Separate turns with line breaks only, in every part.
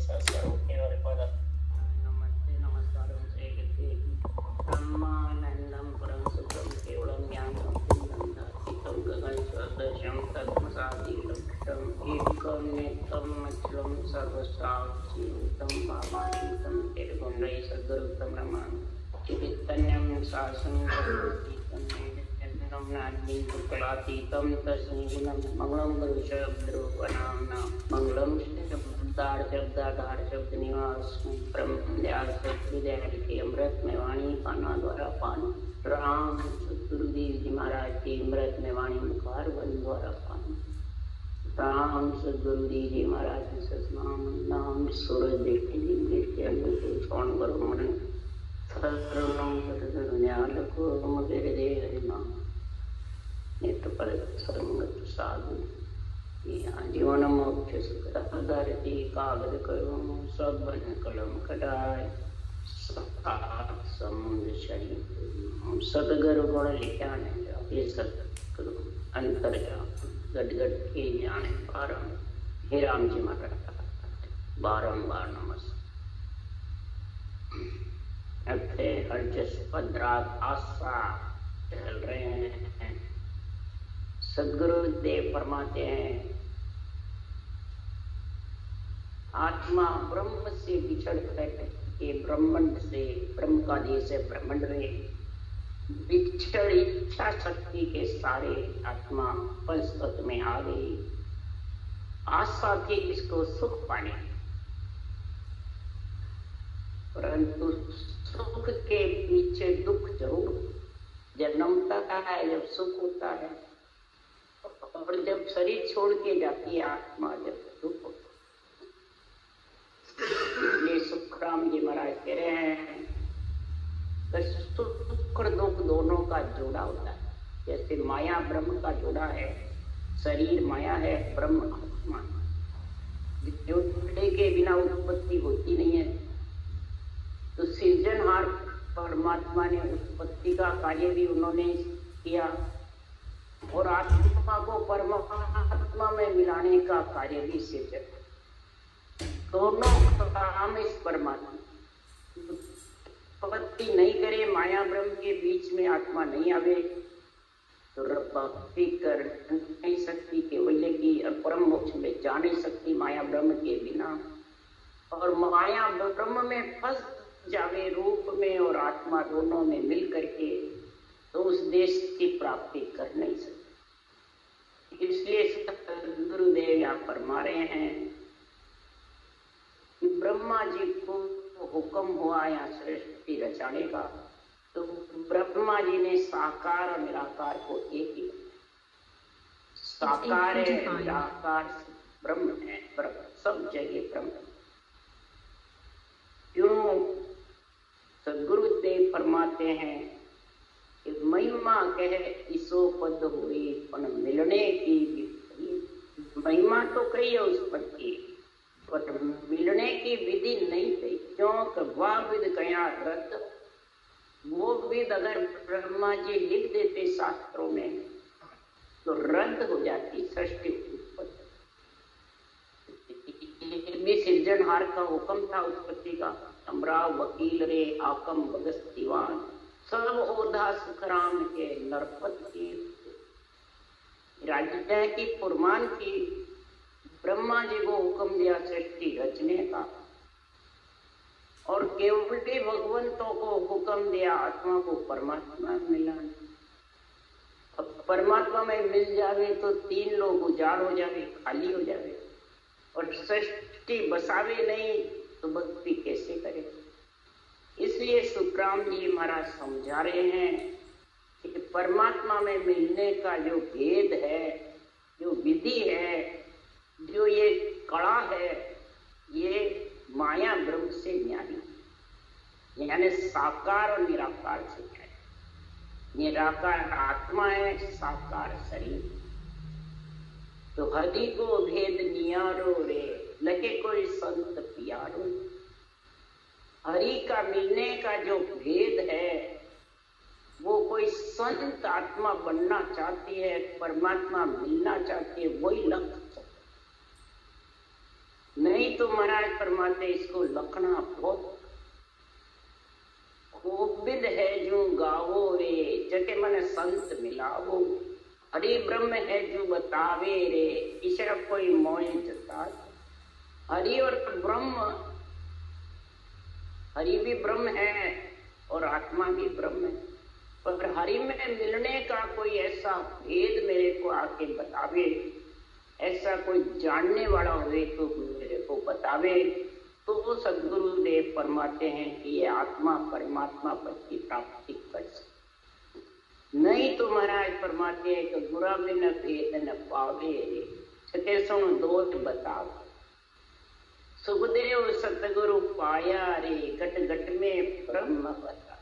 नमस्ते नमस्कारं श्रीकृते ब्रह्मानन्दं परं सुखं केवलं ज्ञानमुक्तिं दन्दातीतं गगनसदृशं पद्मसादीलक्षम् एकं नेत्रं मच्छलं सर्वसाक्षीभूतं भावातीतं निर्गुणैः सद्गुरुतं नमामि चैतन्यं शासनं नान्यं तस्मै गुणं मंगलं गुरुशब्दरूपनाम्ना मंगलं शब्दाधार शब्द निवास ब्रह्मदयालके अमृत में वाणी पाना द्वारा पान राम सतगुरुदेव जी महाराज के अमृत में वाणी मुखार वन द्वारा पान राम सतगुरुदेव जी महाराज के सतनाम नाम सूरज देखते दिन देखते अंदर के कौन करो मन सर्वनाम सतगुरुन्याल को मगेरे दे हरि नाम नेत्र पर सर्वगत साधु जीवन मोक्ष सुख धरती कागज करो सब बन कलम कटाए समुद्र शरीर सतगुरु गुण लिखा ये सतगुरु अंतर गदगद के जाने पारम हे राम जी महाराज बारंबार नमस्कार अक्षय हर्जस पद्राग आशा चल रहे हैं। सदगुरुदेव फरमाते हैं आत्मा ब्रह्म से बिछड़ करके ब्रह्मांड से ब्रह्म का देश है ब्रह्मांड में बिछड़ इच्छा शक्ति के सारे आत्मा पंचतत्व में आ गई। आशा थी इसको सुख पाने, परंतु सुख के पीछे दुख जरूर जन्मता है। जब सुख होता है और जब शरीर छोड़ के जाती है आत्मा जब दुख होता है। ये सुखराम जी महाराज कह रहे हैं सुख और दुख दोनों का जोड़ा होता है। जैसे माया ब्रह्म का जोड़ा है, शरीर माया है, ब्रह्म आत्मा। जोड़े के बिना उत्पत्ति होती नहीं है। तो सृजनहार परमात्मा ने उत्पत्ति का कार्य भी उन्होंने किया और आत्मा को परमात्मा में मिलाने का कार्य भी सृजन। दोनों काम इस परमात्मा उत्पत्ति नहीं करे, माया ब्रह्म के बीच में आत्मा नहीं आवे तो भक्ति कर नहीं सकती, केवल्य की और परम मोक्ष में जा नहीं सकती माया ब्रह्म के बिना। और माया ब्रह्म में फंस जावे रूप में और आत्मा दोनों में मिल करके तो उस देश की प्राप्ति कर नहीं सकती। इसलिए गुरुदेव यहाँ फरमा रहे हैं कि ब्रह्मा जी को हुक्म हुआ यहाँ सृष्टि रचाने का, तो ब्रह्मा जी ने साकार और निराकार को एक ही साकार है, निराकार ब्रह्म है, ब्रह्म सब जगह ब्रह्म। क्यों सदगुरुदेव फरमाते हैं कि महिमा कहे इसो पद हुई पन मिलने की महिमा तो कही है उस पद की, पर मिलने की विधि नहीं थी। क्योंकि वह विध कया रद्द, वो विध अगर ब्रह्मा जी लिख देते शास्त्रों में तो रद्द हो जाती सृष्टि उत्पत्ति। सृजनहार का हुक्म था उत्पत्ति का। अमरा वकील रे आकम बगस दीवान सब ओधा सुखराम के नरपत की राज्य की फुरमान की। ब्रह्मा जी को हुक्म दिया सृष्टि रचने का और केवल भगवंतों को हुक्म दिया आत्मा को परमात्मा मिलाने। अब परमात्मा में मिल जावे तो तीन लोग उजाड़ हो जावे, खाली हो जावे, और सृष्टि बसावे नहीं तो भक्ति कैसे करे। इसलिए सुखराम जी महाराज समझा रहे हैं कि परमात्मा में मिलने का जो भेद है, जो विधि है, जो ये कला है, ये माया ब्रह्म से न्यारी, यानी साकार और निराकार से है। निराकार आत्मा है, साकार शरीर। तो हरि को भेद नियारो रे लगे कोई संत पियारो। हरि का मिलने का जो भेद है वो कोई संत आत्मा बनना चाहती है, परमात्मा मिलना चाहती है, वही लक्ष्य। नहीं तो महाराज फरमाते इसको लखना बहुत गोविंद है जो गावो रे जटे मन संत मिलावो। हरि ब्रह्म है जो बतावे रे ईश्वर कोई मोह जता। हरि और ब्रह्म, हरि भी ब्रह्म है और आत्मा भी ब्रह्म है, पर हरि में मिलने का कोई ऐसा भेद मेरे को आके बतावे, ऐसा कोई जानने वाला हुए तो मेरे को बतावे। तो वो सद्गुरुदेव फरमाते हैं कि ये आत्मा परमात्मा पद की प्राप्ति कर सकती। नहीं तो महाराज फरमाते हैं कि गुरा बिन भेद न पावे रे छते सुन दोष बताओ। सुखदेव सतगुरु पाया रे घट घट में ब्रह्म बता।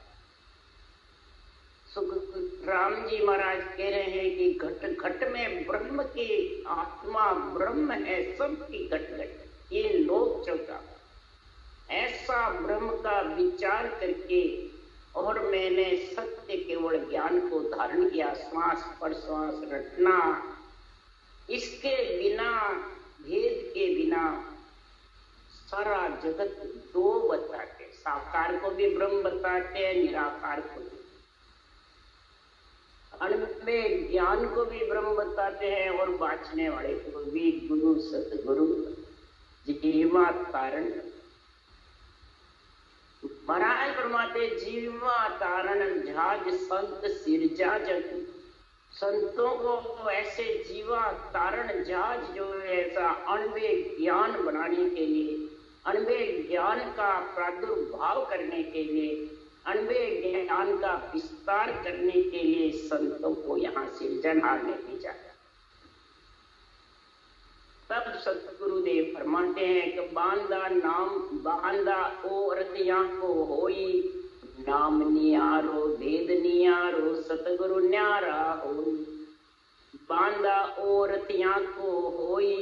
राम जी महाराज कह रहे हैं कि घट घट में ब्रह्म की आत्मा ब्रह्म है, सबकी घट घट ये लोक चौका। ऐसा ब्रह्म का विचार करके और मैंने सत्य केवल ज्ञान को धारण किया, श्वास पर श्वास रटना, इसके बिना भेद के बिना सारा जगत दो बताते, साकार को भी ब्रह्म बताते हैं, निराकार को भी, अनमें ज्ञान को भी ब्रह्म बताते हैं और बांचने वाले को भी गुरु सतगुरु जीवा कारण। महाराज फरमाते जीवा तारण झाज संत सिरजा जग। संतों को ऐसे जीवा तारण झाज जो ऐसा अणवे ज्ञान बनाने के लिए, अणवे ज्ञान का प्रादुर्भाव करने के लिए, अणवे ज्ञान का विस्तार करने के लिए संतों को यहाँ सिरजनहार ने भेजा। तब सतगुरुदेव फरमाते हैं कि बांधा नाम बांधा और को होई, नाम नियारो भेद नियारो सतगुरु न्यारा होई। बांधा और को होई,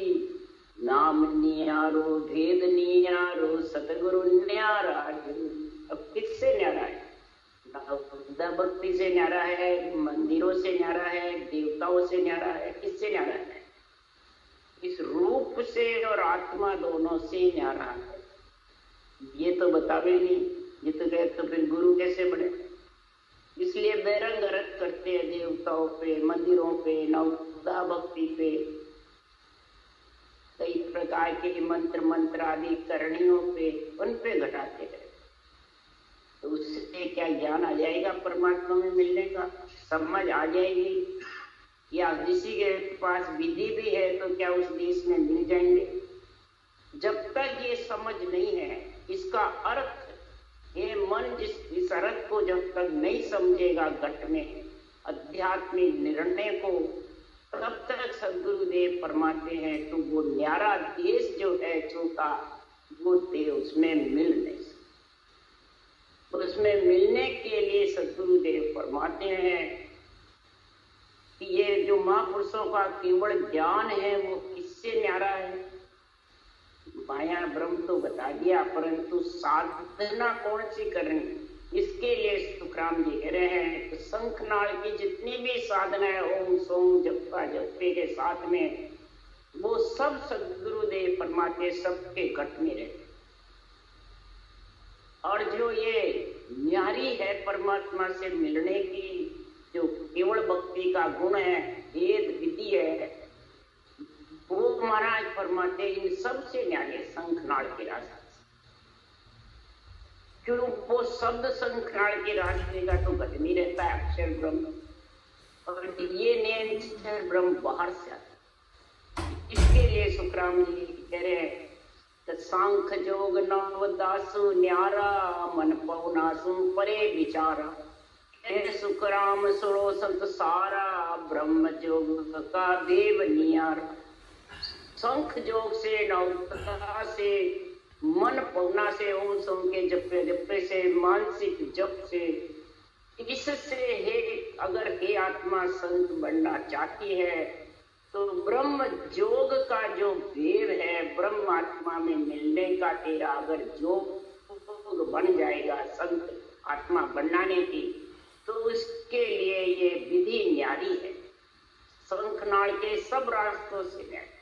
नाम नियारो भेद नियारो सतगुरु न्यारा। अब किससे न्यारा है? भक्ति से न्यारा है, मंदिरों से न्यारा है, देवताओं से न्यारा है, किससे न्यारा है? इस रूप से और आत्मा दोनों से न्यारा है। ये तो बतावे नहीं, ये तो कहे तो फिर गुरु कैसे बने? इसलिए बेरंग रत करते हैं देवताओं पे, मंदिरों पे, नवदा भक्ति पे, कई प्रकार के मंत्र आदि करणियों पे, उन पे घटाते हैं। तो उससे क्या ज्ञान आ जाएगा? परमात्मा में मिलने का समझ आ जाएगी? या किसी के पास विधि भी है तो क्या उस देश में मिल जाएंगे? जब तक ये समझ नहीं है इसका अर्थ, ये मन इस अर्थ को जब तक नहीं समझेगा घट में आध्यात्मिक निर्णय को, तब तक सद्गुरुदेव फरमाते हैं तो वो न्यारा देश जो है छोटा, वो देव उसमें मिल नहीं सकता। तो उसमें मिलने के लिए सद्गुरुदेव फरमाते हैं कि ये जो महापुरुषों का केवल ज्ञान है वो किससे न्यारा है? माया ब्रह्म तो बता दिया, परंतु साधना कौन सी करनी, इसके लिए सुखराम जी कह रहे हैं तो शंखनाल की जितनी भी साधना है ओम सोम जपा जपे के साथ में, वो सब सद्गुरुदेव फरमाते सबके घट में रहते। और जो ये न्यारी है परमात्मा से मिलने की, जो केवल भक्ति का गुण है, वेद विधि है, वो महाराज फरमाते इन सबसे न्यारे शंखनाल के रास्ते। क्यों? वो शब्द शंखनाल के रास्ते का तो घट में रहता है अक्षर ब्रह्म, और ये निरंतर ब्रह्म बाहर से आता है। इसके लिए सुखराम जी कह रहे हैं सांख जोग नव दासु न्यारा, मन पवनासु परे विचारा। सुखराम सुनो संत सारा, ब्रह्म जोग का देव नियारा। शंख जोग से, नवता से, मन पवना से, ओम सोम के जपे जपे से, मानसिक जप से, इससे हे अगर हे आत्मा संत बनना चाहती है तो ब्रह्म जोग का जो देव है, ब्रह्म आत्मा में मिलने का तेरा अगर जोग बन जाएगा संत आत्मा बनाने की, तो उसके लिए ये विधि न्यारी है। शंखनाल के सब रास्तों से न्यारी।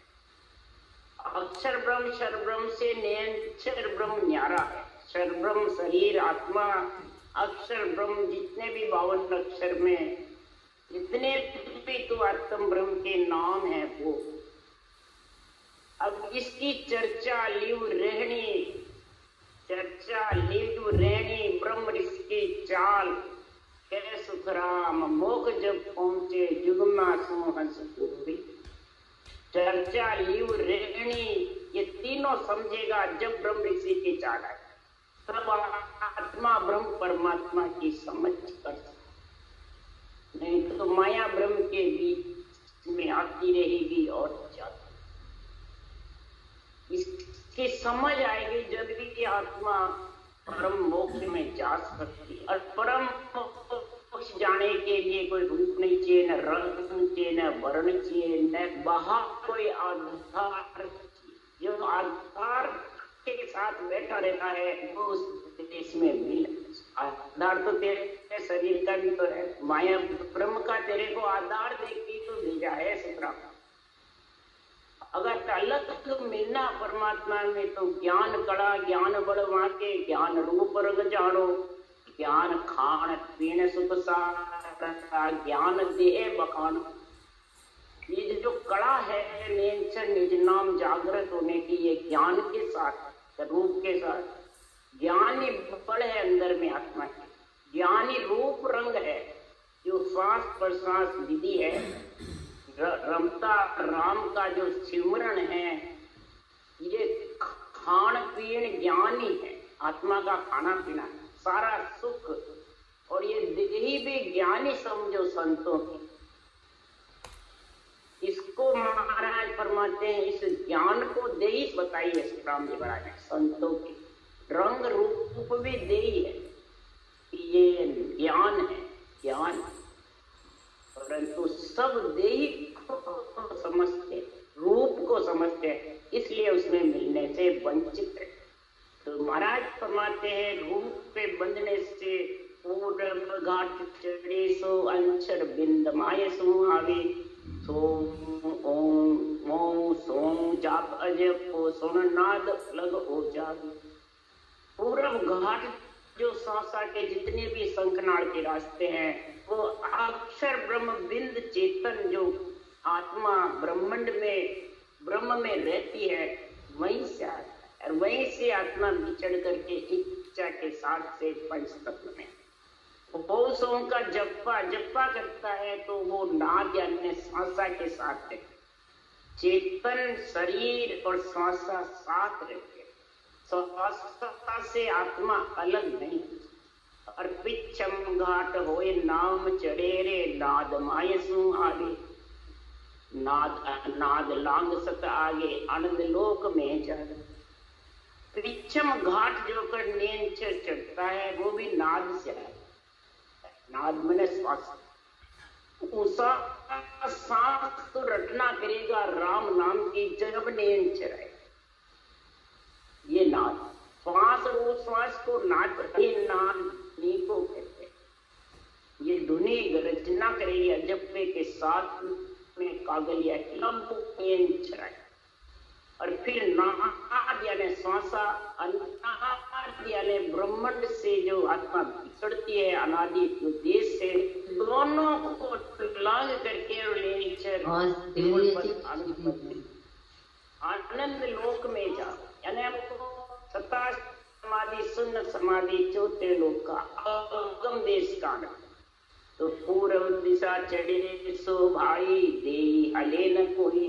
अक्षर ब्रह्म क्षर ब्रह्म से निरंतर ब्रह्म न्यारा है। क्षर ब्रह्म शरीर आत्मा, अक्षर ब्रह्म जितने भी 52 अक्षर में जितने भी तो आत्म ब्रह्म के नाम है वो। अब इसकी चर्चा लिव रहनी, चर्चा लिव रहनी ब्रह्म इसकी चाल, कह सुखराम मोख जब पहुंचे जुगमा सो हंस पूरी। चर्चा लिव रहनी ये तीनों समझेगा जब ब्रह्म ऋषि की चाल है, तब आत्मा ब्रह्म परमात्मा की समझ कर सकते, नहीं तो माया ब्रह्म के बीच में आती रहेगी और जाती। इसकी समझ आएगी जब भी आत्मा परम मोक्ष में जा सकती है। और परम मोक्ष जाने के लिए कोई रूप नहीं चाहिए, न रंग चाहिए, न वर्ण चाहिए, न बाहर कोई आधार। जो आधार के साथ बैठा रहता है वो उस देश में मिल। आधार तो तेरे शरीर का भी तो है, माया ब्रह्म का तेरे को आधार देखती तो भेजा है सुतरा। अगर अलग तो मिलना परमात्मा में तो ज्ञान कड़ा ज्ञान बड़ वाके, ज्ञान रूप रंग जानो, ज्ञान खान पीन सुख सा, ज्ञान देह बखान। ये जो कड़ा है नेचर निज नाम जागृत होने की, ये ज्ञान के साथ रूप के साथ ज्ञानी बड़ है अंदर में आत्मा के, ज्ञानी रूप रंग है जो श्वास प्रश्वास विधि है, रमता राम का जो सिमरण है, ये खान पीन ज्ञानी है, आत्मा का खाना पीना सारा सुख। और ये देही भी ज्ञानी समझो संतों की। इसको महाराज फरमाते हैं, इस ज्ञान को देही बताइए राम जी महाराज ने, संतों की रंग रूप भी देही है, ये ज्ञान है ज्ञान। परंतु सब देही को समझते, रूप को समझते हैं, इसलिए उसमें मिलने से वंचित है। तो महाराज फरमाते हैं रूप पे बंधने से पूरब घाट चढ़े सो अंचर बिंद माय सो आवे, सोम ओम ओम सोम जाप अजब को सुन नाद लग हो जावे। पूरब घाट जो सांसा के जितने भी शंखनाड़ के रास्ते हैं वो अक्षर ब्रह्म बिंद चेतन जो आत्मा ब्रह्मांड में ब्रह्म में रहती है वहीं से आता है, और वहीं से आत्मा विचड़ करके इच्छा के साथ से पंच तत्व में वो सोम का जप्पा करता है तो वो नाद यानी सांसा के साथ है। चेतन शरीर और सांसा साथ रहते, सांसा से आत्मा अलग नहीं। और पिछम घाट होए नाम चढ़े रे नाद माय सु आगे, नाद लांग सत आगे आनंद लोक में जाए। पिछम घाट जो कर नेंचर चढ़ता है वो भी नाद से है, नाद मैंने श्वास, उसा सांस तो रटना करेगा राम नाम की जब नेंचर है। ये नाद श्वास और उस श्वास को नाद, ये नाद को कहते हैं। ये धुनी रचना करेगी अजप्पे के साथ में कागलिया की, और फिर नाद यानी श्वासा, अनाद यानी ब्रह्मांड से जो आत्मा बिछड़ती है अनादि देश से, दोनों को लांग करके आनंद लोक में जाओ। यानी आपको सता समाधि सुन्न समाधि चौथे लोक का अगम देश का। तो पूर्व दिशा चढ़े सो भाई दे हले न कोई,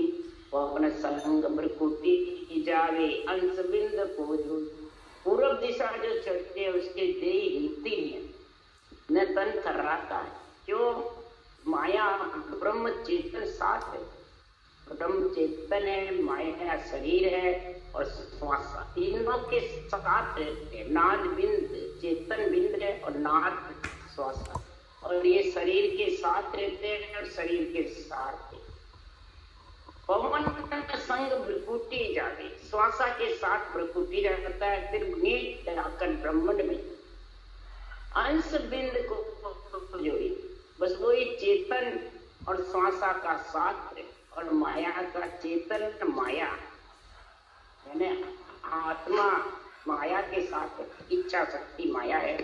पवन संग भ्रकुटी जावे अंश बिंद को जो। पूर्व दिशा जो चढ़ते है उसके देही हिलती है न तन थर्राता है, क्यों? माया ब्रह्म चेतन साथ है, ब्रह्म चेतन है, माया शरीर है और श्वास, तीनों के साथ रहते हैं। नाद बिंद चेतन बिंद है और नाद श्वास, और ये शरीर के साथ रहते हैं और शरीर के साथ। पवन संग भ्रकुटी जावे, श्वासा के साथ भ्रकुटी रहता है, फिर नीट जाकर ब्रह्मांड में अंश बिंद को जोड़ी, बस वही चेतन और श्वासा का साथ है। और माया का चेतन माया यानी आत्मा माया के साथ, इच्छा शक्ति माया है,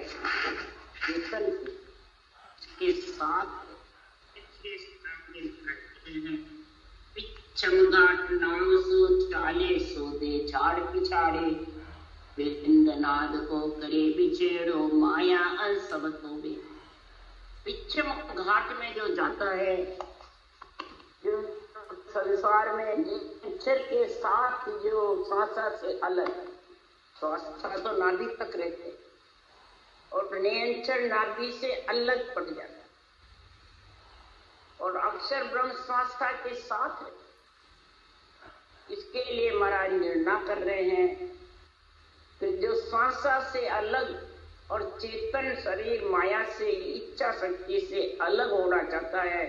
चेतन के साथ पिच्छंगाट नाम सो चाले सो दे झाड़ पिछाड़े, नाद को करे बिछेड़ो माया सब तो बे। पिच्छम घाट में जो जाता है, जो संसार में नेचर के साथ जो श्वासा से अलग, श्वासा तो नाभि तक रहते और नेचर नाभि से अलग पड़ जाता और अक्षर ब्रह्म श्वासा के साथ है। इसके लिए महाराज निर्णय कर रहे हैं कि जो श्वासा से अलग और चेतन शरीर माया से, इच्छा शक्ति से अलग होना चाहता है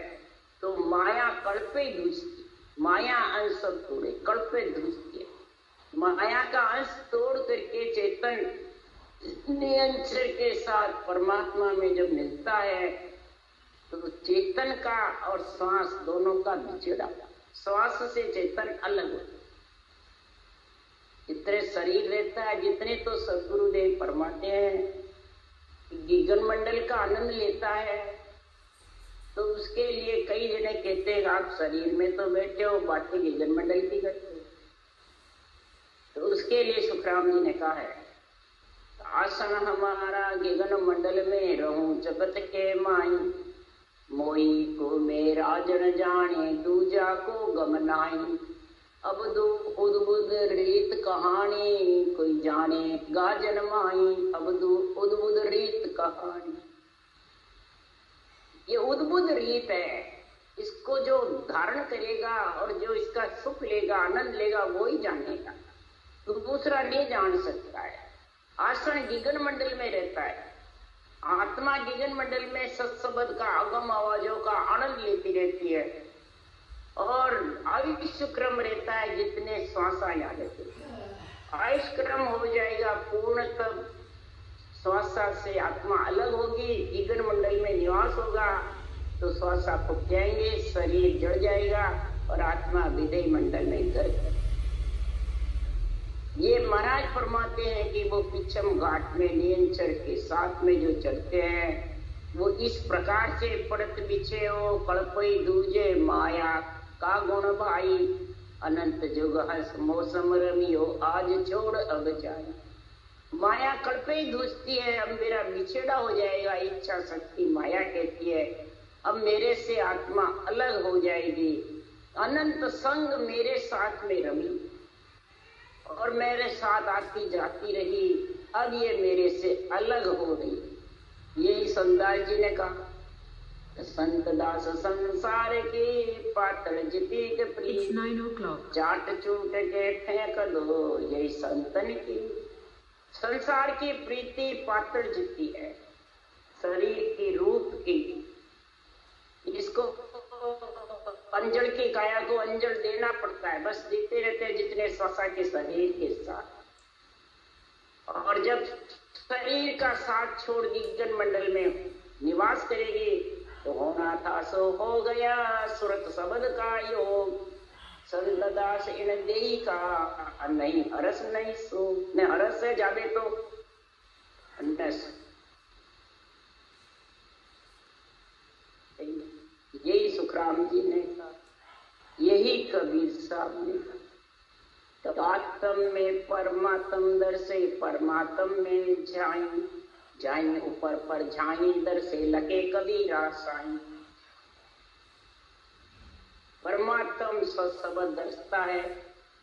तो माया कल्पे दूसरी, माया अंश तोड़े, कल्पे दूसरी है। माया का अंश तोड़ करके चेतन नियंत्रण के साथ परमात्मा में जब मिलता है तो चेतन का और श्वास दोनों का बिछड़ा, श्वास से चेतन अलग होता है। जितने शरीर रहता है, जितने तो सदगुरुदेव फरमाते हैं गगन मंडल का आनंद लेता है, तो उसके लिए कई जने कहते हैं आप शरीर में तो बैठे हो, बातें गगन मंडल की करते हो। तो उसके लिए सुखराम जी ने कहा है, आसन हमारा गगन मंडल में रहूं जगत के माई, मोई को मेरा जन जाने दूजा को गमनाई, अब दो उद्भुत रीत कहानी कोई जाने गा जन्माई, अब दो उद्भुत रीत कहानी। ये उद्भुत रीत है, इसको जो धारण करेगा और जो इसका सुख लेगा, आनंद लेगा, वो ही जानेगा, तो दूसरा नहीं जान सकता है। आसन गगन मंडल में रहता है, आत्मा गगन मंडल में सत्सबद का, अगम आवाजों का आनंद लेती रहती है और आयुष क्रम रहता है, जितने श्वासा याद रहते हैं आयुष क्रम हो जाएगा पूर्ण, तब श्वासा से आत्मा अलग होगी, गगन मंडल में निवास होगा तो श्वासा फूक जाएंगे, शरीर जड़ जाएगा और आत्मा विदेह मंडल में घर। ये महाराज फरमाते हैं कि वो पिछम घाट में नियंत्रण के साथ में जो चलते हैं वो इस प्रकार से पड़त बिछे हो, कल्पई दूजे माया का गुण भाई, अनंत जुग हंस मौसम रमियो आज छोड़ अब जाए। माया कल्पे धूसती है, अब मेरा बिछेड़ा हो जाएगा, इच्छा शक्ति माया कहती है अब मेरे से आत्मा अलग हो जाएगी, अनंत संग मेरे साथ में रमी और मेरे साथ आती जाती रही, अब ये मेरे से अलग हो रही। यही संदास जी ने कहा, संत दास संसार की पातल जिती के प्रीत, चाट चूट के फेंक दो यही संतन की। संसार की प्रीति पातल जिती है, शरीर की रूप की, इसको अंजल की काया को अंजल देना पड़ता है, बस देते रहते हैं जितने श्वासा के शरीर के साथ। और जब शरीर का साथ छोड़ गगन मंडल में निवास करेगी तो होना था सो हो गया, सुरत शब्द का योग, संत दास इन देही का नहीं हरस नहीं सो, न हरस है जावे तो यही सुखराम जी ने कहा, यही कबीर साहब ने कहा, तो आत्म में परमात्म दर से परमात्म में जाई ऊपर पर झाई दर से लगे कबीरा साई। परमात्म शब्द दर्शता है,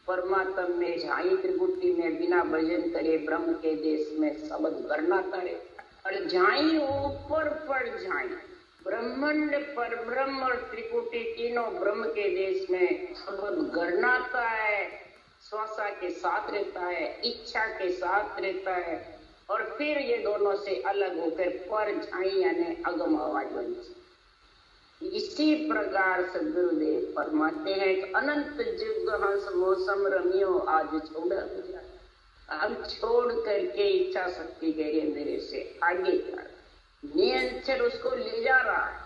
परमात्म में झाई त्रिपुटी में बिना भजन करे ब्रह्म के देश में शब्द गरनाता है, और झाई ऊपर पर झाई ब्रह्मांड पर ब्रह्म और त्रिकुटी तीनों ब्रह्म के देश में शब्द गरनाता है, श्वासा के साथ रहता है, इच्छा के साथ रहता है, और फिर ये दोनों से अलग होकर पर झाई यानी अगम आवाज बनी। इसी प्रकार सदगुरुदेव फरमाते हैं कि अनंत जुग हंस मौसम रमियो आज छोड़ जाए, अब छोड़ करके इच्छा शक्ति कह रहे मेरे से आगे जा, नियंत्रण उसको ले जा रहा है।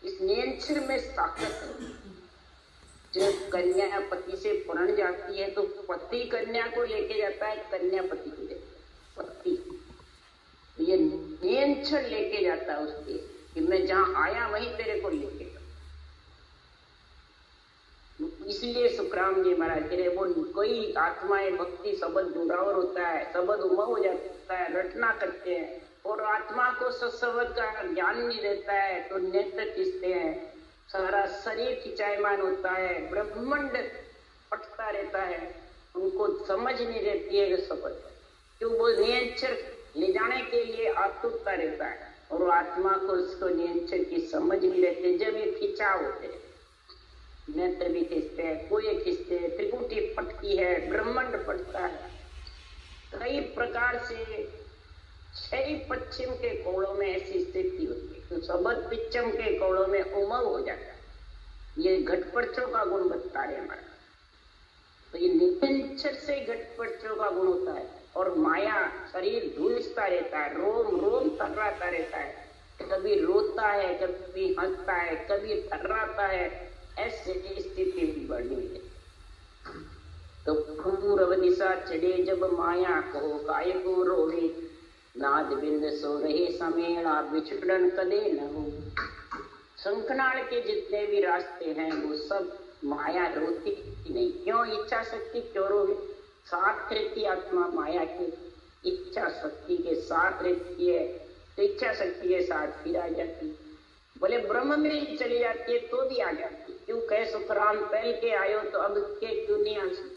इस नियंत्रण में ताकत है, जब कन्या पति से प्रण जाती है तो पति कन्या को लेके जाता है, कन्या पति को लेके पति ये नियंत्रण लेके जाता है उसके कि मैं जहां आया वहीं तेरे को लेके। इसलिए सुखराम जी महाराज कह रहे वो कोई आत्माएं भक्ति शब्द जुड़ावर होता है, शब्द उमा हो जाता है, रटना करते हैं और आत्मा को सत्संग का ज्ञान नहीं रहता है तो नेत्र खींचते हैं, सारा शरीर खिंचायमान होता है, ब्रह्मांड फटता रहता है, उनको समझ नहीं रहती है शब्द, क्यों वो नियंत्रण ले जाने के लिए आतुरता रहता है और आत्मा को उसको नियंत्रण की समझ नहीं रहती। जब ये खिंचाव होते हैं, नेत्र भी खींचते हैं, कोई खींचते हैं, त्रिकुटी फटती है, ब्रह्मांड फटता है, कई प्रकार से 6 पश्चिम के कोणों में ऐसी स्थिति होती है तो सबद पिच्चम के कोणों में उमव हो जाता है। ये घटपर्चों का गुण बता रहे हमारा, तो ये निरंतर से घटपर्चों का गुण होता है और माया शरीर धूलता रहता है, रोम रोम थर्राता रहता है, कभी रोता है, कभी हंसता है, कभी थर्राता है, ऐसे स्थिति भी बनी है। तो पूर्व दिशा चढ़े जब माया को काय को रोवे, नाद बिंद सो रहे समेड़ा बिछड़न कदे न हो। शंखनाल के जितने भी रास्ते हैं वो सब माया रोती नहीं, क्यों? इच्छा शक्ति क्यों रोवे? साथ रहती आत्मा माया की इच्छा शक्ति के साथ रहती है तो इच्छा शक्ति के साथ फिर आ जाती, बोले ब्रह्म में ही चली जाती है तो भी आ जाती। क्यों कहे सुखराम पहल के आयो तो अब के क्यों नहीं आ सकती?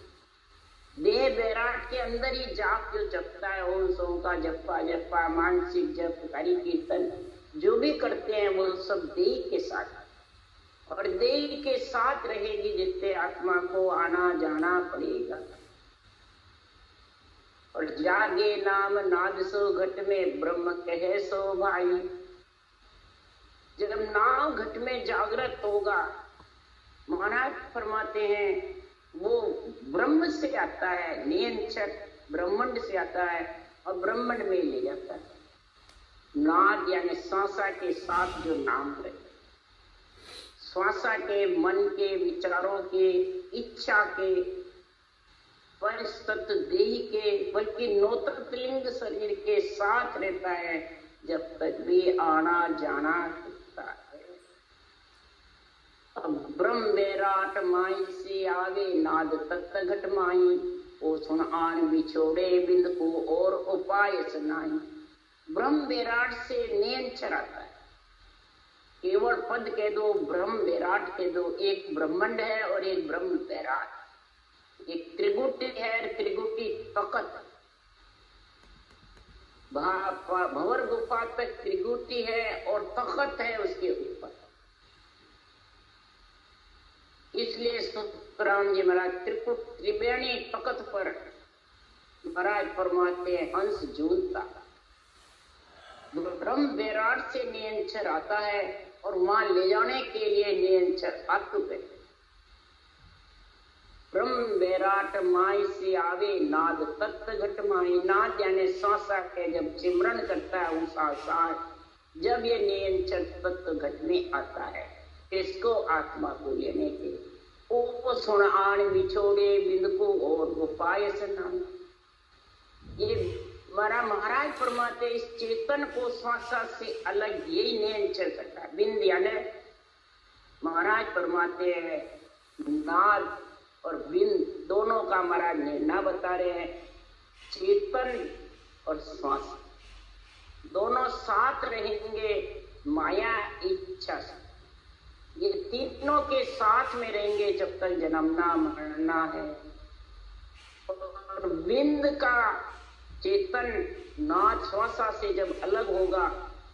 देह बैराट के अंदर ही जाप जो जपता है, ओम सोम का जपा जपा, मानसिक जप, हरि कीर्तन जो भी करते हैं वो सब देह के साथ, और देह के साथ रहेगी जिससे आत्मा को आना जाना पड़ेगा। और जागे नाम नाद सो घट में ब्रह्म कहे सो भाई, जब नाम घट में जागृत होगा, महाराज फरमाते हैं वो ब्रह्म से आता है, नियंत्रण ब्रह्मांड से आता है और ब्रह्मांड में ले जाता है। नाद यानी श्वासा के साथ जो नाम है, श्वासा के, मन के, विचारों के, इच्छा के, पंच तत्व देही के, बल्कि नौतत्लिंग शरीर के साथ रहता है जब तक भी आना जाना होता है। अब ब्रह्म बेराट माई से आवे, नाद तत्त घट माई, ओ सुन आन बिछोड़े बिंद को और उपाय सुनाई। ब्रह्म बेराट से नियंत्रण आता है, केवल पद कह दो, ब्रह्म बेराट कह दो, एक ब्रह्मांड है और एक ब्रह्म बेराट, एक त्रिगुटी है, त्रिगुटी तकत, भंवर गुफा तक त्रिगुटी है और तखत है उसके ऊपर। इसलिए सुखराम जी महाराज त्रिपुट त्रिवेणी तकत पर महाराज फरमाते हैं हंस झूलता। ब्रह्म बेराट से नियंत्रण आता है और वहां ले जाने के लिए नियंत्रण आतुक है। ब्रह्म बेराट माई से आवे, नाद तत्त घट माई। नाद यानी श्वासा के जब सिमरन करता है उषा साथ, जब ये नियंत्रण तत्व घट में आता है, इसको आत्मा को लेने के ओ सुन आन बिछोड़े बिंद को और उपाय सुनाई। ये हमारा महाराज फरमाते इस चेतन को श्वासा से अलग यही नियंत्रण करता है। बिंद यानी महाराज फरमाते हैं नाद और बिंद दोनों का महाराज निर्णय बता रहे हैं। चेतन और श्वास दोनों साथ रहेंगे, माया इच्छा से, ये तीनों के साथ में रहेंगे जब तक जन्मना मरना है। और बिंद का चेतन नाद श्वासा से जब अलग होगा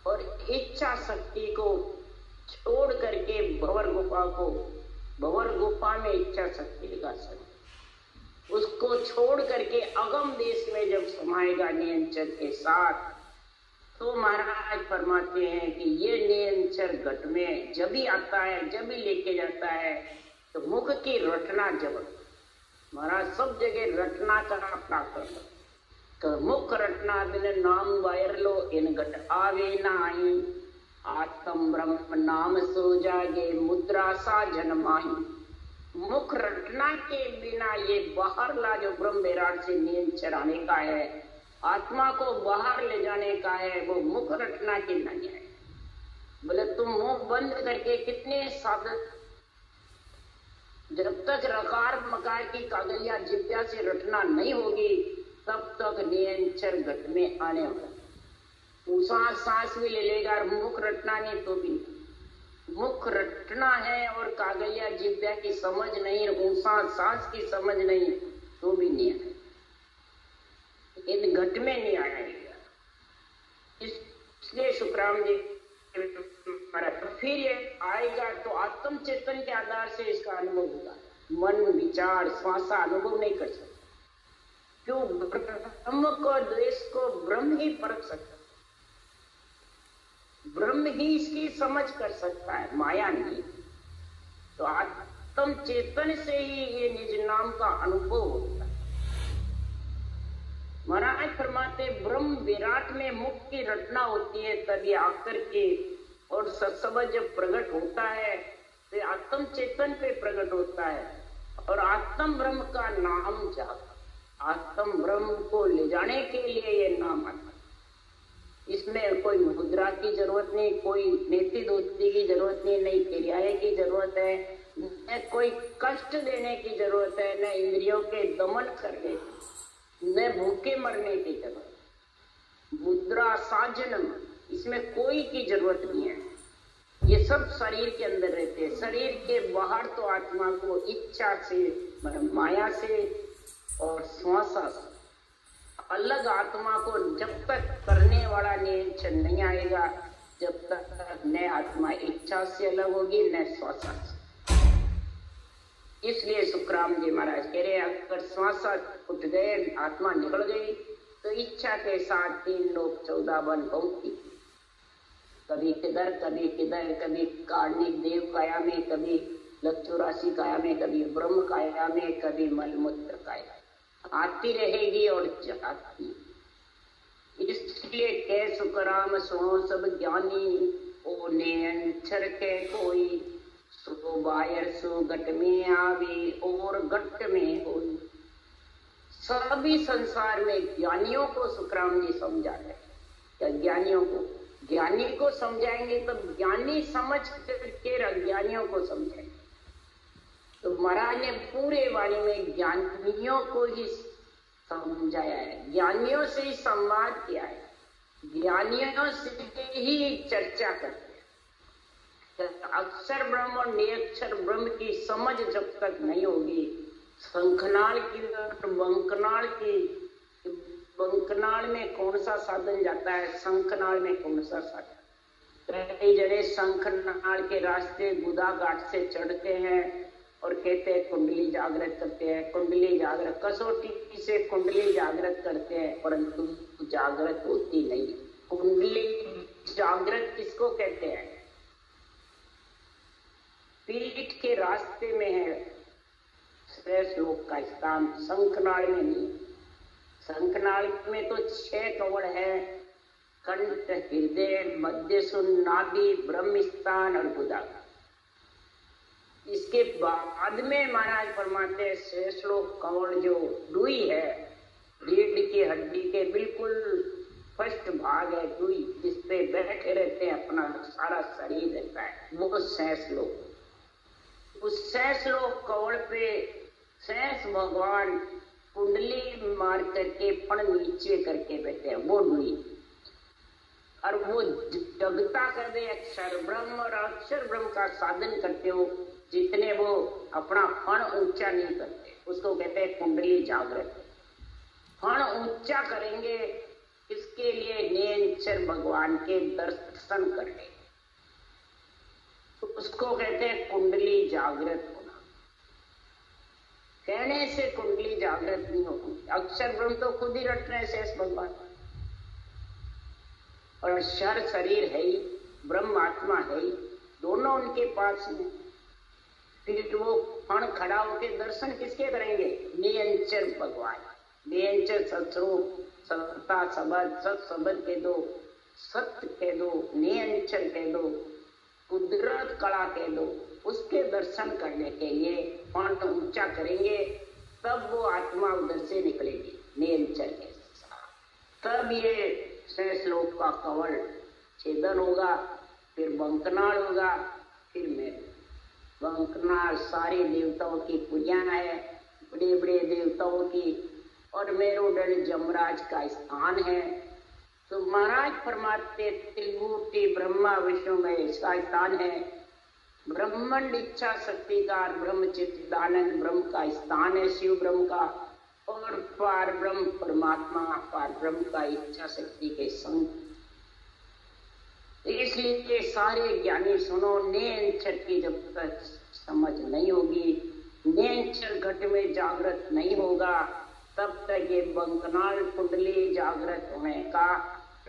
और इच्छा शक्ति को छोड़ करके भंवर गुफा में इच्छा शक्ति का सर उसको छोड़ करके अगम देश में जब समाएगा नियंत्रण के साथ, तो महाराज फरमाते हैं कि ये नियंत्रण घट में जब भी आता है, जब भी लेके जाता है, तो मुख की रटना जब महाराज सब जगह रटना का प्राप्त कर, मुख रटना बिन नाम वायर लो इन घट आवे नाई, आत्म ब्रह्म नाम सो जागे मुद्रा सा जन्माई। मुख रटना के बिना ये बाहर ला जो ब्रह्म विराट से नींद चढ़ाने का है, आत्मा को बाहर ले जाने का है, वो मुख रटना के नहीं है। बोले तुम मुंह बंद करके कितने साधक, जब तक रकार मकार की कागलिया जिब्या से रटना नहीं होगी तब तक नियंचर घट में आने वाला। ऊंचा सांस भी ले लेगा और मुख रटना नहीं तो भी नहीं। मुख रटना है और कागलिया जिब्या की समझ नहीं, ऊंचा सांस की समझ नहीं तो भी नहीं आएगा, इन घट में नहीं आएगा। इसलिए शुक्राम जी फिर ये आएगा तो आत्म चेतन के आधार से इसका अनुभव होगा। मन विचार श्वासा अनुभव नहीं कर सकता। क्यों? ब्रह्म को द्वेष को ब्रह्म ही परख सकता, ब्रह्म ही इसकी समझ कर सकता है, माया नहीं। तो आत्म चेतन से ही ये निज नाम का अनुभव होता है। महाराज फरमाते ब्रह्म विराट में मुख की रचना होती है तभी आकर के, और सत्संग जब प्रकट होता है तो आत्म चेतन पे प्रकट होता है और आत्म ब्रह्म का नाम जाता। आत्म ब्रह्म को ले जाने के लिए ये नाम आता। इसमें कोई मुद्रा की जरूरत नहीं, कोई नेति दोस्ती की जरूरत नहीं, नहीं किराए की जरूरत है, न कोई कष्ट देने की जरूरत है, न इंद्रियों के दमन करने की, न भूखे मरने की जरूरत। मुद्रा साजन इसमें कोई की जरूरत नहीं है। ये सब शरीर के अंदर रहते हैं। शरीर के बाहर तो आत्मा को इच्छा से, माया से और श्वासा से अलग आत्मा को जब तक करने वाला नियंत्रण नहीं आएगा, जब तक न आत्मा इच्छा से अलग होगी न श्वासा से। इसलिए सुखराम जी महाराज कह रहे अगर श्वासा उठ गए, आत्मा निकल गई तो इच्छा के साथ 3 लोग 14 वन बहुत, कभी किधर कभी किधर, कभी कार्णिक देव काया में, कभी लक्षुराशि काया में, कभी ब्रह्म काया में, कभी मलमूत्र काया, आती रहेगी और जाती। इसलिए कह सुखराम सुनो सब ज्ञानी, ओ नियंचर के कोई, सो बायर सो घट में आवे और घट में होई। सभी संसार में ज्ञानियों को सुखराम जी समझा रहे हैं। ज्ञानियों को, ज्ञानी को समझाएंगे तब ज्ञानी समझ के अज्ञानियों को समझाएंगे। तो महाराज ने पूरे वाणी में ज्ञानियों को ही समझाया है, ज्ञानियों से ही संवाद किया है, ज्ञानियों से ही चर्चा करते हैं। अक्षर ब्रह्म और निरक्षर ब्रह्म की समझ जब तक नहीं होगी, शंखनाल की बंकनाल की, बंकनाल में कौन सा साधन जाता है, शंखनाल में कौन सा साधन। कई जने शंखनाल के रास्ते गुदा घाट से चढ़ते हैं और कहते हैं कुंडली जागृत करते हैं, कुंडली जागृत, कसौटी से कुंडली जागृत करते हैं, परंतु जागृत होती नहीं। कुंडली जागृत किसको कहते हैं? पीठ के रास्ते में है श्रेष्ठ लोक का स्थान, शंखनाल में नहीं। शंखनाल में तो 6 कवड़ है, कंठ, हृदय, मध्य सुन, नाभि, ब्रह्म स्थान और गुदा। इसके बाद में महाराज फरमाते हैं शेष लोक कवड़ जो डुई है, रीढ़ की हड्डी के बिल्कुल फर्स्ट भाग है डुई, जिस पे बैठे रहते हैं, अपना सारा शरीर रहता है, वो शेष लोक। उस शेष लोक कवड़ पे शेष भगवान कुंडली मार करके पण नीचे करके बैठे हैं, वो डुई। और वो जगता कर दे अक्षर ब्रह्म, और अक्षर ब्रह्म का साधन करते हो जितने वो अपना फण ऊंचा नहीं करते, उसको कहते हैं कुंडली जागृत। फण ऊंचा करेंगे इसके लिए नियंचर भगवान के दर्शन करने, तो उसको कहते हैं कुंडली जागृत होना। कहने से कुंडली जागृत नहीं होगी। अक्षर ब्रह्म तो खुद ही रट रहे शेष भगवान, और शर शरीर है ही, ब्रह्म आत्मा है ही, दोनों उनके पास में। फिर वो फण खड़ा होकर दर्शन किसके करेंगे? नियंचर भगवान। नियंचर सत्स्वरूप, सत्ता सबद, सत सबद कह दो, सत्य कह दो, नियंचर कह दो, कुदरत कला कह दो, उसके दर्शन करने के लिए कंठ ऊंचा करेंगे, तब वो आत्मा उधर से निकलेगी नीलचर के साथ। तब ये श्लोक का कवल छेदन होगा, फिर बंकनाल होगा, फिर मेरू। बंकनाल सारे देवताओं की पूजा है, बड़े बड़े देवताओं की, और मेरुदंड जमराज का स्थान है। तो महाराज फरमाते त्रिमूर्ति ब्रह्मा विष्णु में इसका स्थान है। ब्रह्मांड इच्छा शक्ति का ब्रह्म चित्तानंद ब्रह्म का स्थान है शिव ब्रह्म का, और पार ब्रह्म परमात्मा पार ब्रह्म का इच्छा शक्ति के संग। इसलिए सारे ज्ञानी सुनो, नेंचर की जब तक समझ नहीं होगी, नेंचर घट में जागृत नहीं होगा, तब तक ये बंकनाल कुंडली जागृत होने का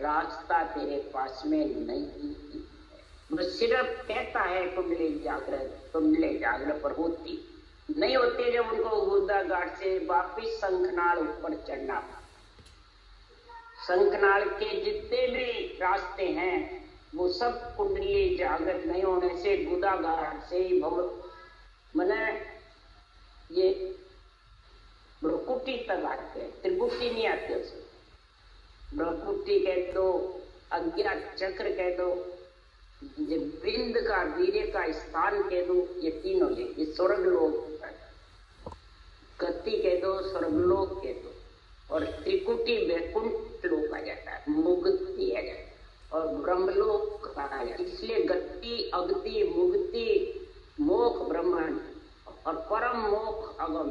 रास्ता तेरे पास में नहीं है। वो सिर्फ कहता है कुंडली जागृत पर होती नहीं होती। जब उनको गुदा घाट से वापिस शंखनाल ऊपर चढ़ना, शंखनाल के जितने भी रास्ते हैं वो सब कुंडली जागृत नहीं होने से गुदा घाट से ही मैंने ये ब्रह्मकुटी तक आते हैं, त्रिकुटी नहीं आते उसमें। ब्रह्मकुटी कह दो, अज्ञात चक्र कह दो, बिंद का वीर्य का स्थान कह दो, ये तीनों ये स्वर्ग लोक, गति कह दो, स्वर्गलोक कह दो, और त्रिकुटी वैकुंठ लोक आ जाता है, मुक्ति आ जाता है, और ब्रह्मलोक कहा जाता है। इसलिए गति अगति मुक्ति मोक्ष ब्रह्मांड और परम मोक्ष अगम।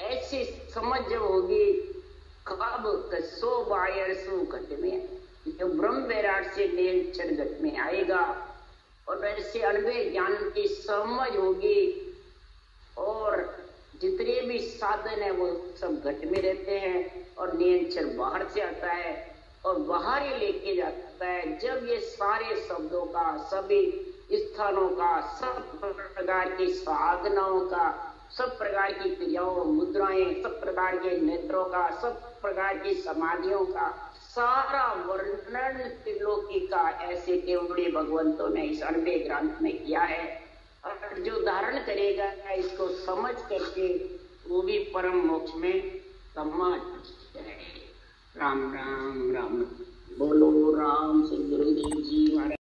ऐसी समझ जब होगी कब कसो बायर सो घट में, जो ब्रह्म वैराट से नीलचर घट में आएगा, और ऐसे अनवे ज्ञान की समझ होगी, और जितने भी साधन है वो सब घट में रहते हैं, और नीलचर बाहर से आता है और बाहर ही लेके जाता है। जब ये सारे शब्दों का, सभी स्थानों का, सब प्रकार की साधनाओं का, सब प्रकार की क्रियाओं मुद्राएं, सब प्रकार के नेत्रों का, सब प्रकार की समाधियों का सारा वर्णन त्रिलोकी का ऐसे केवड़ी भगवंतों ने इस अनबे ग्रंथ में किया है। और जो धारण करेगा इसको समझ करके वो भी परम मोक्ष में समझ जाएगा। राम राम राम बोलो राम श्री गुरुदेव जी महाराज।